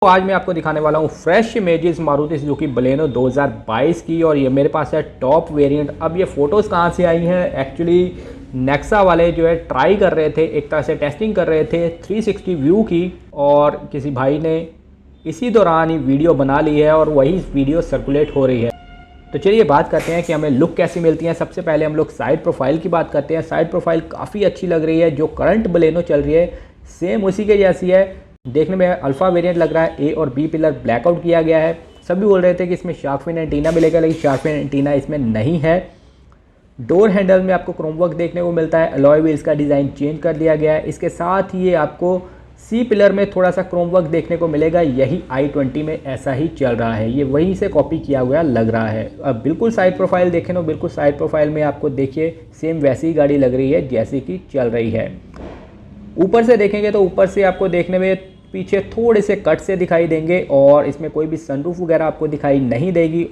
तो आज मैं आपको दिखाने वाला हूँ fresh images Maruti Suzuki Baleno 2022 की। और ये मेरे पास है टॉप वेरिएंट। अब ये फ़ोटोज़ कहाँ से आई हैं? एक्चुअली नेक्सा वाले जो है ट्राई कर रहे थे, एक तरह से टेस्टिंग कर रहे थे 360 व्यू की, और किसी भाई ने इसी दौरान ही वीडियो बना ली है और वही वीडियो सर्कुलेट हो रही है। तो चलिए बात करते हैं कि हमें लुक कैसी मिलती है। सबसे पहले हम लोग साइड प्रोफाइल की बात करते हैं। साइड प्रोफाइल काफ़ी अच्छी लग रही है, जो करंट बलेनो चल रही है सेम उसी के जैसी है। देखने में अल्फ़ा वेरिएंट लग रहा है। ए और बी पिलर ब्लैकआउट किया गया है। सभी बोल रहे थे कि इसमें शार्क फिन एंटीना मिलेगा, लेकिन शार्क फिन एंटीना इसमें नहीं है। डोर हैंडल में आपको क्रोम वर्क देखने को मिलता है। अलॉय व्हील्स का डिज़ाइन चेंज कर दिया गया है। इसके साथ ही आपको सी पिलर में थोड़ा सा क्रोम वर्क देखने को मिलेगा। यही i20 में ऐसा ही चल रहा है, ये वहीं से कॉपी किया हुआ लग रहा है। अब बिल्कुल साइड प्रोफाइल देखें तो बिल्कुल साइड प्रोफाइल में आपको देखिए सेम वैसी ही गाड़ी लग रही है जैसी कि चल रही है। ऊपर से देखेंगे तो ऊपर से आपको देखने में पीछे थोड़े से कट से दिखाई देंगे, और इसमें कोई भी सनरूफ वगैरह आपको दिखाई नहीं देगी।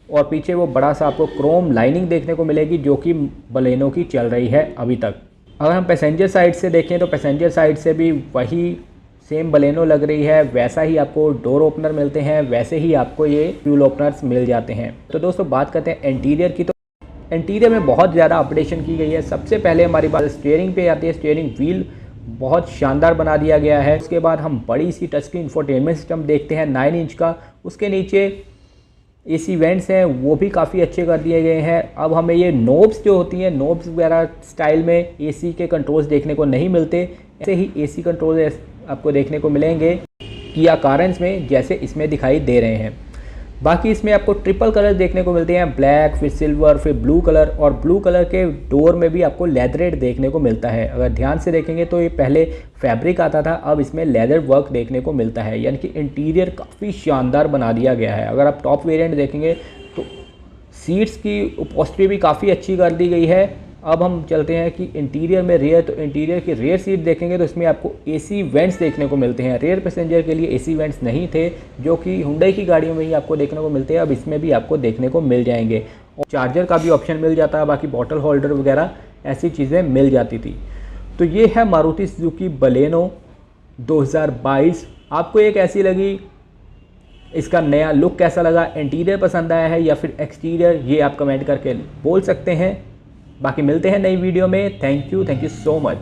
और पीछे वो बड़ा सा आपको क्रोम लाइनिंग देखने को मिलेगी, जो कि बलेनो की चल रही है अभी तक। अगर हम पैसेंजर साइड से देखें तो पैसेंजर साइड से भी वही सेम बलेनो लग रही है। वैसा ही आपको डोर ओपनर मिलते हैं, वैसे ही आपको ये फ्यूल ओपनर्स मिल जाते हैं। तो दोस्तों बात करते हैं इंटीरियर की। तो इंटीरियर में बहुत ज़्यादा अपडेशन की गई है। सबसे पहले हमारी बात स्टीयरिंग पे आती है। स्टीयरिंग व्हील बहुत शानदार बना दिया गया है। उसके बाद हम बड़ी सी टच स्क्रीन इंफोटेनमेंट सिस्टम देखते हैं 9 इंच का। उसके नीचे एसी वेंट्स हैं, वो भी काफ़ी अच्छे कर दिए गए हैं। अब हमें ये नोब्स जो होती हैं, नोब्स वगैरह स्टाइल में एसी के कंट्रोल्स देखने को नहीं मिलते। ऐसे ही एसी कंट्रोल आपको देखने को मिलेंगे किया कारेंस में, जैसे इसमें दिखाई दे रहे हैं। बाकी इसमें आपको ट्रिपल कलर देखने को मिलते हैं, ब्लैक, फिर सिल्वर, फिर ब्लू कलर। और ब्लू कलर के डोर में भी आपको लेदरेट देखने को मिलता है। अगर ध्यान से देखेंगे तो ये पहले फैब्रिक आता था, अब इसमें लेदर वर्क देखने को मिलता है। यानी कि इंटीरियर काफ़ी शानदार बना दिया गया है। अगर आप टॉप वेरिएंट देखेंगे तो सीट्स की उपॉस्ट्री भी काफ़ी अच्छी कर दी गई है। अब हम चलते हैं कि इंटीरियर में रेयर, तो इंटीरियर की रेयर सीट देखेंगे तो इसमें आपको एसी वेंट्स देखने को मिलते हैं। रेयर पैसेंजर के लिए एसी वेंट्स नहीं थे, जो कि हुंडई की गाड़ियों में ही आपको देखने को मिलते हैं। अब इसमें भी आपको देखने को मिल जाएंगे। और चार्जर का भी ऑप्शन मिल जाता है, बाकी बॉटल होल्डर वगैरह ऐसी चीज़ें मिल जाती थी। तो ये है मारुति सुजुकी बलेनो 2022। आपको ये कैसी लगी? इसका नया लुक कैसा लगा? इंटीरियर पसंद आया है या फिर एक्सटीरियर? ये आप कमेंट करके बोल सकते हैं। बाकी मिलते हैं नई वीडियो में। Thank you so much.